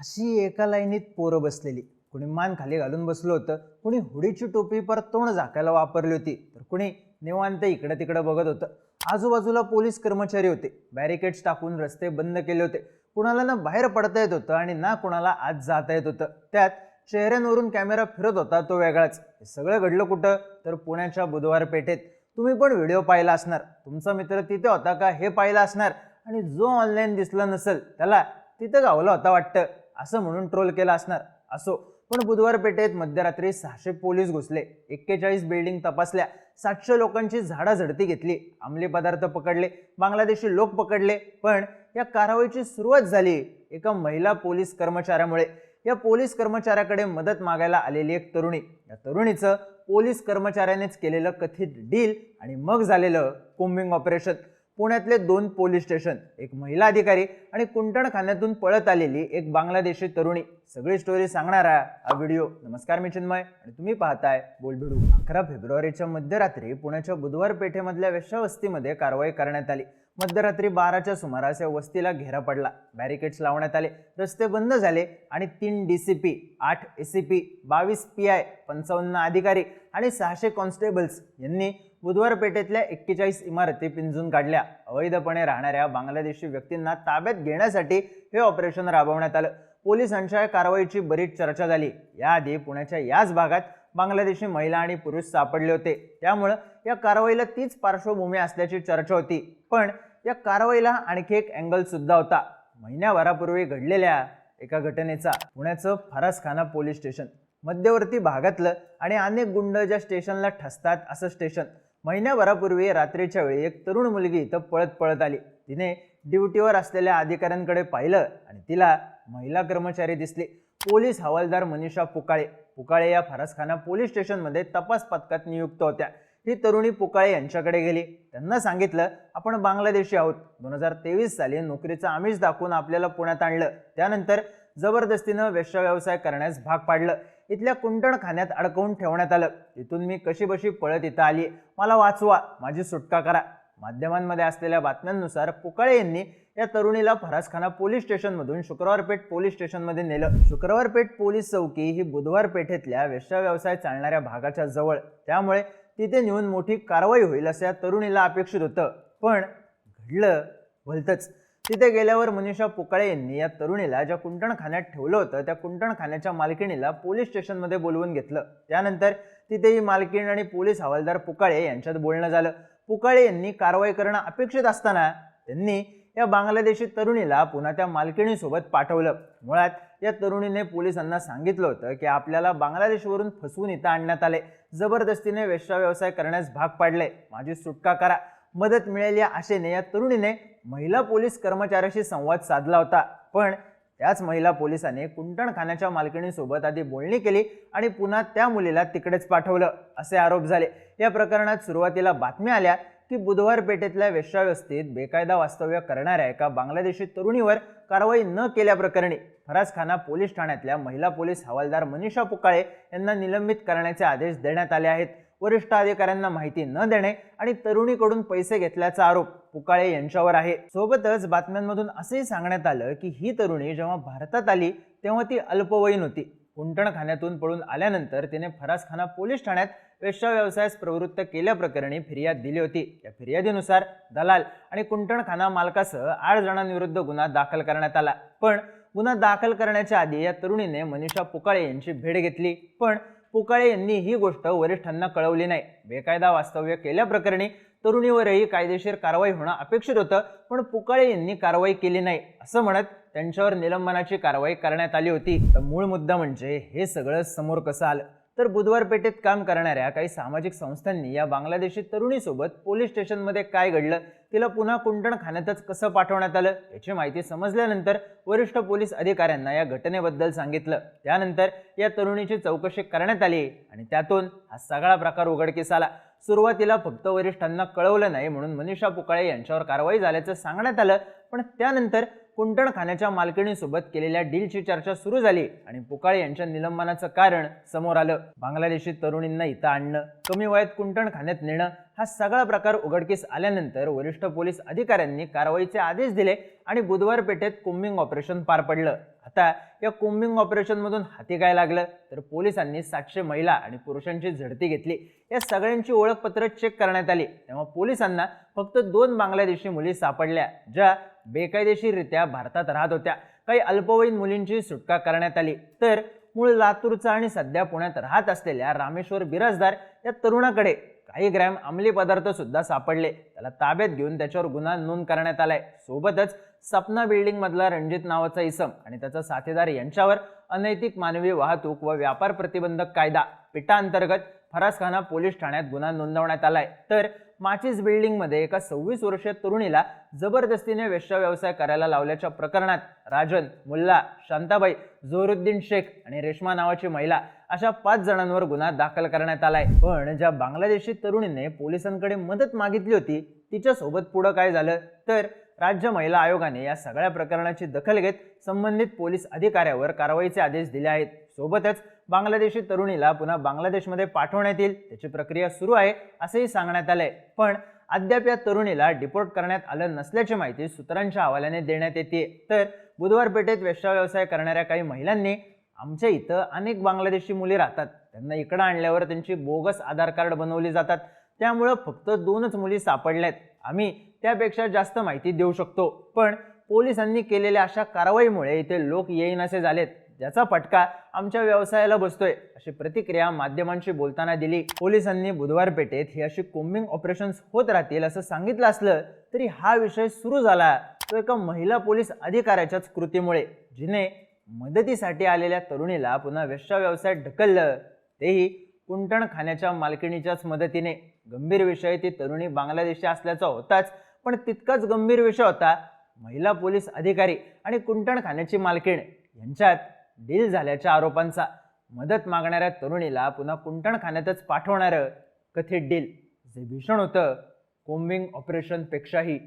अशी एका लाईनीत पोरं बसलेली. कुणी मान खाली घालून बसलं होतं, कुणी हुडीची टोपी पर तोंड झाकायला वापरली होती, तर कुणी निवांत इकडं तिकडं बघत होतं. आजूबाजूला पोलीस कर्मचारी होते. बॅरिकेड्स टाकून रस्ते बंद केले होते. कुणाला ना बाहेर पडता येत होतं आणि ना कुणाला आत जाता येत होतं. त्यात चेहऱ्यांवरून कॅमेरा फिरत होता तो वेगळाच. हे सगळं घडलं कुठं? तर पुण्याच्या बुधवार पेठेत. तुम्ही पण व्हिडिओ पाहिला असणार, तुमचा मित्र तिथे होता का हे पाहिलं असणार, आणि जो ऑनलाईन दिसला नसेल त्याला तिथं गावला होता वाटतं असं म्हणून ट्रोल केला असणार. असो, पण बुधवार पेठेत मध्यरात्री 600 पोलीस घुसले, 41 बिल्डिंग तपासल्या, 700 लोकांची झाडाझडती घेतली, अंमली पदार्थ पकडले, बांगलादेशी लोक पकडले. पण या कारवाईची सुरुवात झाली एका महिला पोलीस कर्मचाऱ्यामुळे. या पोलीस कर्मचाऱ्याकडे मदत मागायला आलेली एक तरुणी. या तरुणीचं पोलीस कर्मचाऱ्यानेच केलेलं कथित डील आणि मग झालेलं कोम्बिंग ऑपरेशन. पुण्यातले 2 पोलीस स्टेशन, एक महिला अधिकारी आणि कुंटणखान्यातून पळत आलेली एक बांगलादेशी तरुणी. सगळी स्टोरी सांगणारा हा व्हिडिओ. नमस्कार, मी चिन्मय आणि तुम्ही पाहताय बोलबिडू. 11 फेब्रुवारीच्या मध्यरात्री पुण्याच्या बुधवार पेठेमधल्या वेश्यावस्तीमध्ये कारवाई करण्यात आली. मध्यरात्री 12च्या सुमारास या वस्तीला घेरा पडला. बॅरिकेड्स लावण्यात आले, रस्ते बंद झाले आणि 3 DCP, 8 ACP, 22 PI, 55 अधिकारी आणि 600 कॉन्स्टेबल्स यांनी बुधवार पेठेतल्या 41 इमारती पिंजून काढल्या. अवैधपणे राहणाऱ्या बांगलादेशी व्यक्तींना ताब्यात घेण्यासाठी हे ऑपरेशन राबवण्यात आलं. पोलिसांच्या या कारवाईची बरीच चर्चा झाली. याआधी पुण्याच्या याच भागात बांगलादेशी महिला आणि पुरुष सापडले होते, त्यामुळं या कारवाईला तीच पार्श्वभूमी असल्याची चर्चा होती. पण या कारवाईला आणखी एक अँगल सुद्धा होता. महिन्याभरापूर्वी घडलेल्या एका घटनेचा. पुण्याचं फरासखाना पोलीस स्टेशन, मध्यवर्ती भागातलं आणि अनेक गुंड ज्या स्टेशनला ठसतात असं स्टेशन. महिन्याभरापूर्वी रात्रीच्या वेळी एक तरुण मुलगी इथं पळत आली. तिने ड्युटीवर असलेल्या अधिकाऱ्यांकडे पाहिलं आणि तिला महिला कर्मचारी दिसली. पोलीस हवालदार मनीषा पुकाळे या फरासखाना पोलीस स्टेशनमध्ये तपास पथकात नियुक्त होत्या. ही तरुणी पुकाळे यांच्याकडे गेली. त्यांना सांगितलं, आपण बांगलादेशी आहोत. 2023 साली नोकरीचं आमिष दाखवून आपल्याला पुण्यात आणलं, त्यानंतर जबरदस्तीनं वेश्या व्यवसाय करण्यास भाग पाडलं, इथल्या कुंटणखान्यात अडकवून ठेवण्यात आलं. इथून मी कशीबशी पळत इथं आली, मला वाचवा, माझी सुटका करा. माध्यमांमध्ये असलेल्या बातम्यांनुसार पुकाळे यांनी या तरुणीला फरासखाना पोलीस स्टेशनमधून शुक्रवार पेठ पोलीस स्टेशनमध्ये नेलं. शुक्रवार पेठ पोलीस चौकी ही बुधवार पेठेतल्या वेश्या व्यवसाय चालणाऱ्या भागाच्या जवळ, त्यामुळे तिथे नेऊन मोठी कारवाई होईल असं या तरुणीला अपेक्षित होतं. पण घडलं भलतंच. तिथे गेल्यावर मनीषा पुकाळे यांनी या तरुणीला ज्या कुंटणखान्यात ठेवलं होतं त्या कुंटणखान्याच्या मालकिणीला पोलीस स्टेशनमध्ये बोलवून घेतलं. त्यानंतर तिथे ही मालकीण आणि पोलीस हवालदार पुकाळे यांच्यात बोलणं झालं. पुकाळे यांनी कारवाई करणं अपेक्षित असताना त्यांनी या बांगलादेशी तरुणीला पुन्हा त्या मालकिणीसोबत पाठवलं. मुळात या तरुणीने पोलिसांना सांगितलं होतं की आपल्याला बांगलादेशवरून फसवून इथं आणण्यात आले, जबरदस्तीने वेश्या व्यवसाय करण्यास भाग पाडले, माझी सुटका करा. मदत मिळेल या आशेने या तरुणीने महिला पोलीस कर्मचाऱ्याशी संवाद साधला होता. पण त्याच महिला पोलिसाने कुंटणखान्याच्या मालकिणीसोबत आधी बोलणी केली आणि पुन्हा त्या मुलीला तिकडेच पाठवलं असे आरोप झाले. या प्रकरणात सुरुवातीला बातम्या आल्या की बुधवार पेठेतल्या वेश्यावस्तीत बेकायदा वास्तव्य करणाऱ्या एका बांगलादेशी तरुणीवर कारवाई न केल्याप्रकरणी फरासखाना पोलीस ठाण्यातल्या महिला पोलीस हवालदार मनीषा पुकाळे यांना निलंबित करण्याचे आदेश देण्यात आले आहेत. वरिष्ठ अधिकाऱ्यांना माहिती न देणे आणि तरुणीकडून पैसे घेतल्याचा आरोप पुकाळे यांच्यावर आहे. सोबतच बातम्यांमधून असंही सांगण्यात आलं की ही तरुणी जेव्हा भारतात आली तेव्हा ती अल्पवयीन होती. कुंटणखान्यातून पळून आल्यानंतर तिने फरासखाना पोलीस ठाण्यात वेश्या व्यवसायास प्रवृत्त केल्याप्रकरणी फिर्याद दिली होती. या फिर्यादीनुसार दलाल आणि कुंटणखाना मालकासह 8 जणांविरुद्ध गुन्हा दाखल करण्यात आला. पण गुन्हा दाखल करण्याच्या आधी या तरुणीने मनीषा पुकाळे यांची भेट घेतली. पण पुकाळे यांनी ही गोष्ट वरिष्ठांना कळवली नाही. बेकायदा वास्तव्य केल्याप्रकरणी तरुणीवरही कायदेशीर कारवाई होणं अपेक्षित होतं, पण पुकाळे यांनी कारवाई केली नाही असं म्हणत त्यांच्यावर निलंबनाची कारवाई करण्यात आली होती. तर मूळ मुद्दा म्हणजे हे सगळं समोर कसं आलं, तर बुधवार पेठेत काम करणाऱ्या काही सामाजिक संस्थांनी या बांगलादेशी तरुणीसोबत पोलीस स्टेशनमध्ये काय घडलं, तिला पुन्हा कुंटणखान्यातच कसं पाठवण्यात आलं याची माहिती समजल्यानंतर वरिष्ठ पोलीस अधिकाऱ्यांना या घटनेबद्दल सांगितलं. त्यानंतर या तरुणीची चौकशी करण्यात आली आणि त्यातून हा सगळा प्रकार उघडकीस आला. सुरुवातीला फक्त वरिष्ठांना कळवलं नाही म्हणून मनीषा पुकाळे यांच्यावर कारवाई झाल्याचं सांगण्यात आलं, पण त्यानंतर कुंटणखान्याच्या मालकिणीसोबत केलेल्या डीलची चर्चा सुरू झाली आणि पुकाळे यांच्या निलंबनाचं कारण समोर आलं. बांगलादेशी तरुणींना इथं आणणं, कमी वयात कुंटणखान्यात नेणं, हा सगळा प्रकार उघडकीस आल्यानंतर वरिष्ठ पोलीस अधिकाऱ्यांनी कारवाईचे आदेश दिले आणि बुधवार पेठेत कोम्बिंग ऑपरेशन पार पडलं. आता या कोम्बिंग ऑपरेशनमधून हाती काय लागलं तर पोलिसांनी 700 महिला आणि पुरुषांची झडती घेतली. या सगळ्यांची ओळखपत्र चेक करण्यात आली तेव्हा पोलिसांना फक्त 2 बांगलादेशी मुली सापडल्या ज्या बेकायदेशीररित्या भारतात राहत होत्या. काही अल्पवयीन मुलींची सुटका करण्यात आली तर मूळ लातूरचा आणि सध्या पुण्यात राहत असलेल्या रामेश्वर बिराजदार या तरुणाकडे काही ग्रॅम अंमली पदार्थ सुद्धा सापडले. त्याला ताब्यात घेऊन त्याच्यावर गुन्हा नोंद करण्यात आलाय. सोबतच सपना बिल्डिंग मधला रणजित नावाचा इसम आणि त्याचा साथीदार यांच्यावर अनैतिक मानवी वाहतूक व व्यापार प्रतिबंधक कायदा पिटा अंतर्गत फरासखाना पोलीस ठाण्यात गुन्हा नोंदवण्यात आलाय. तर माचीस बिल्डिंग मध्ये एका 26 वर्षीय तरुणीला जबरदस्तीने वेश्या व्यवसाय करायला लावल्याच्या प्रकरणात राजन, मुल्ला, शांताबाई, जोहरुद्दीन शेख आणि रेश्मा नावाची महिला अशा 5 जणांवर गुन्हा दाखल करण्यात आलाय. पण ज्या बांगलादेशी तरुणीने पोलिसांकडे मदत मागितली होती तिच्यासोबत पुढे काय झालं तर राज्य महिला आयोगाने या सगळ्या प्रकरणाची दखल घेत संबंधित पोलीस अधिकाऱ्यावर कारवाईचे आदेश दिले आहेत. सोबतच बांगलादेशी तरुणीला पुन्हा बांगलादेशमध्ये पाठवण्यात येईल त्याची प्रक्रिया सुरू आहे असेही सांगण्यात आले. पण अद्याप या तरुणीला डिपोर्ट करण्यात आलं नसल्याची माहिती सूत्रांच्या हवाल्याने देण्यात येते. तर बुधवार पेठेत वेश्या व्यवसाय करणाऱ्या काही महिलांनी आमच्या इथं अनेक बांगलादेशी मुली राहतात, त्यांना इकडे आणल्यावर त्यांची बोगस आधार कार्ड बनवली जातात, त्यामुळे फक्त 2च मुली सापडल्यात, आम्ही त्यापेक्षा जास्त माहिती देऊ शकतो. पण पोलिसांनी केलेल्या अशा कारवाईमुळे इथे लोक येईनासे झालेत ज्याचा फटका आमच्या व्यवसायाला बसतोय अशी प्रतिक्रिया माध्यमांशी बोलताना दिली. पोलिसांनी बुधवार पेठेत ही अशी कोम्बिंग ऑपरेशन्स होत राहतील असं सांगितलं असलं तरी हा विषय सुरू झाला तो एका महिला पोलीस अधिकाऱ्याच्याच कृतीमुळे, जिने मदतीसाठी आलेल्या तरुणीला पुन्हा वेश्या व्यवसायात ढकललं, तेही कुंटणखान्याच्या मालकिणीच्याच मदतीने. गंभीर विषय ती तरुणी बांगलादेशी असल्याचा होताच, पण तितकाच गंभीर विषय होता महिला पोलीस अधिकारी आणि कुंटणखान्याची मालकीण यांच्यात डील झाल्याच्या आरोपांचा. मदत मागणाऱ्या तरुणीला पुन्हा कुंटणखान्यातच पाठवणारं कथित डील जे भीषण होतं कोम्बिंग ऑपरेशन पेक्षाही.